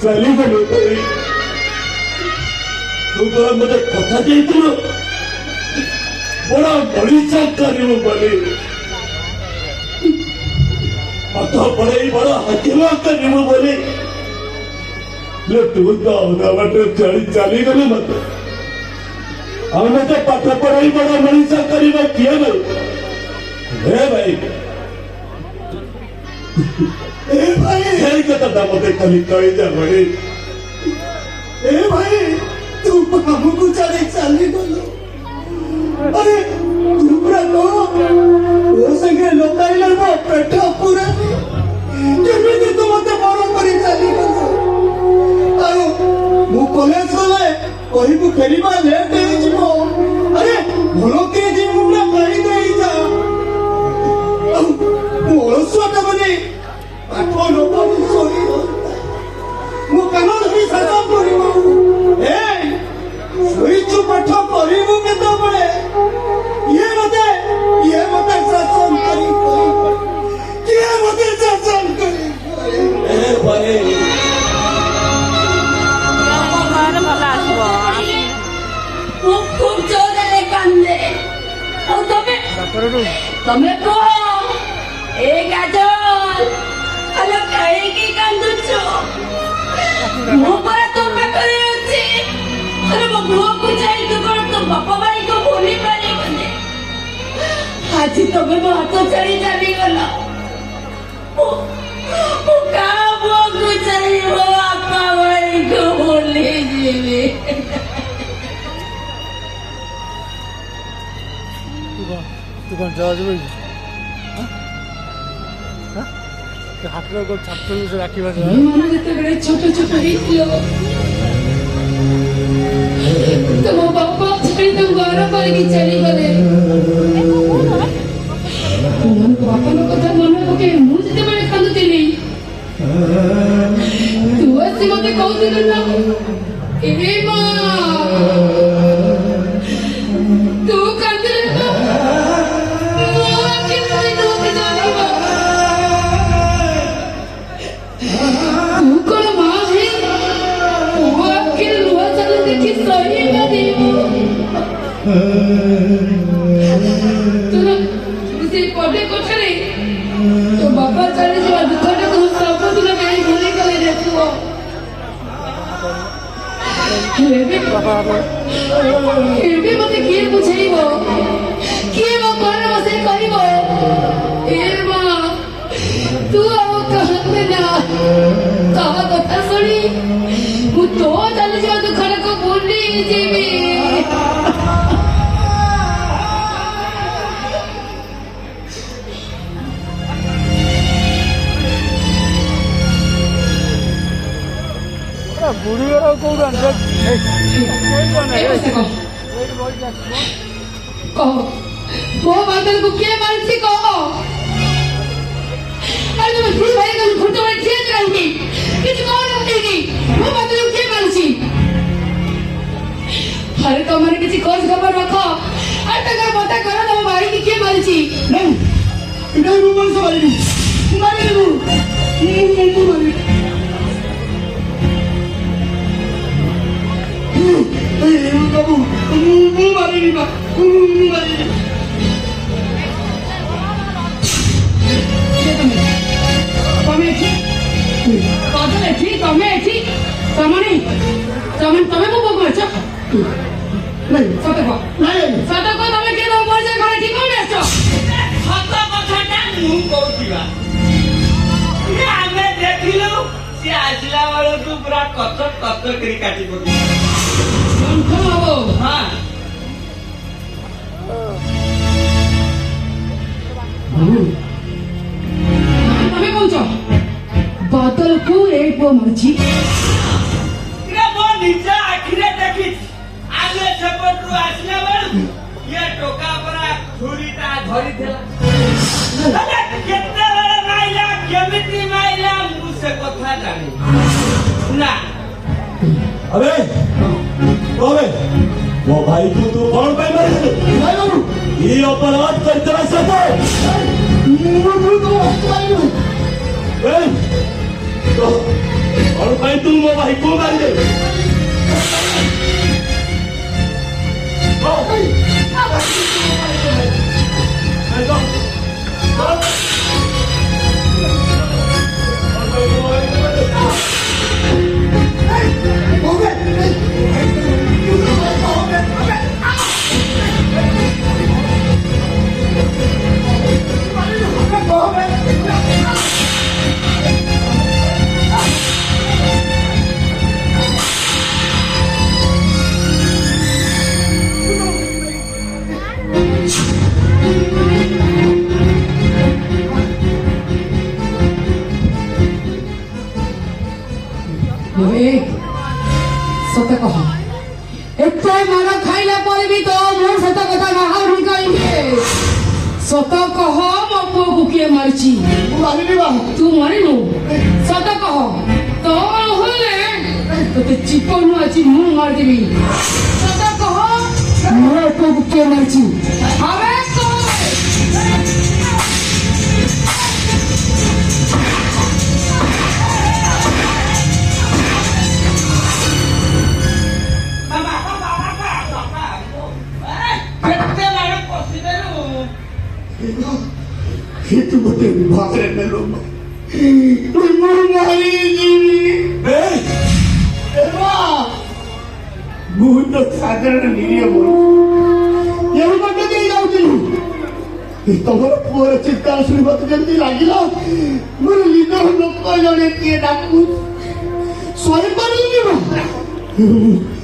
चली गलु तू तो मते कथा देइथिलो बड़ा मनीषा करियो बोली पाठ पढ़ाई बड़ा हकीम करियो बोली ले तू तो बाटे चली गलु मत हमने तो पाठ पढ़ाई बड़ा मनीषा करियो किए नहीं हे भाई ए भाई हे कथा मते खाली कही जा बड़ी ए भाई तू हमको चली गलु अरे तुमरा लो ओ संगे लोकाइले मो पेट पूरा केमिति तुम मते बड़ करी चली गलो आरो मु कॉलेज गले कहिबु फेरीबा लेट हे जिवो अरे भलो के जी मुना कहि देई जा मु ओसोटा बने पाठो लोक सोई मु कानो धरी साजा करिबो ए सोई चु पाठ करिबु केतो बडे ये मते शासन करी ये मते शासन करी ए भाई घर भला आसबो खूब जोरे कांदे और तमे को ए गाजल अलो काहे की कांदुचो मो पर तमे करे अछि अरे वो बुआ को चाहिए तो कौन तो पापा भाई को बोली पारी बने आज तो मैं बहुत चली जाने वाला वो का वो को चाहिए वो पापा भाई को बोली जीवे तू कौन जाओ भाई हाथ में को छात्र से राखी बाज मानो जितने बड़े छोटे छोटे ही लोग तो वो पापा छड़ी तो बारह बार की चली गले मन पापा नो कथा मन ओके मु जते बड़े कांदुती नहीं तू ऐसे मते कहउती ना ए मां तू कांदले तो मो के नहीं तो के जानिबा तू कोन मां है वो के लुआ चले देखि सही पढ़े कोठरे तो बाबा चले जो दुखटा को सब तुला कहीं भूले गले रे तू एबे मते के बुझाइबो के वो कोन मसे कहिबो ए मां तू आओ कहत ना कहा कथा सुनी मु तो चले जो दुखटा को भूली जीवी बुढ़ी वाला कौन कहो वो बादल को क्या मानसी कहो अरे तुम फिर भाई का खुद में चेंज करूंगी किसी को और रखेगी वो बादल को क्या मानसी अरे तो हमारे किसी खोज खबर रखो अरे तक पता करो तो बाड़ी की क्या मानसी नहीं वो बोल सो मारी मारी kamu mari ni pak mari kami ठीक kami ठीक sama ni sama mau bawa macam नहीं सत को तमे के दो पर जे घरे ठीक हो बेचो सत कथाटा मु कहतिबा ये हमें देखिलो से आसला वाला को पूरा कचर करी काटी पकी हाँ तमे कौन छो बादल को एक वो मर्जी रे वो नीचे आखिरे देखि आगे सेपट रु आसला वाला ये टोका परा छुरीटा धरी देला अरे केते बड़े माइला केमिति माइला मुसे कथा जानी ना अबे वो भाई तू कौन पे मारे भाई बाबू ये अपराध करते रहा तो कौन भाई तू मो भाई को मार दे सत कह एते मार खाइला पर भी तो मोर सत कथा बाहर निकालिए सत कह मो पुओ को किए मारची तू मारिनु सत कह तो होले तो ते चिपन आछि मु मार देबी सत कह मोर पुओ को किए मारची हवे itu betul bahkan melom memohon ini बहुत साधारण नहीं बोल ये मत दे जाऊ तमर पुअर चित्कार सुनी बात जल्दी लागिला मोर लीडर लोक जणे के डाकू सोई पानी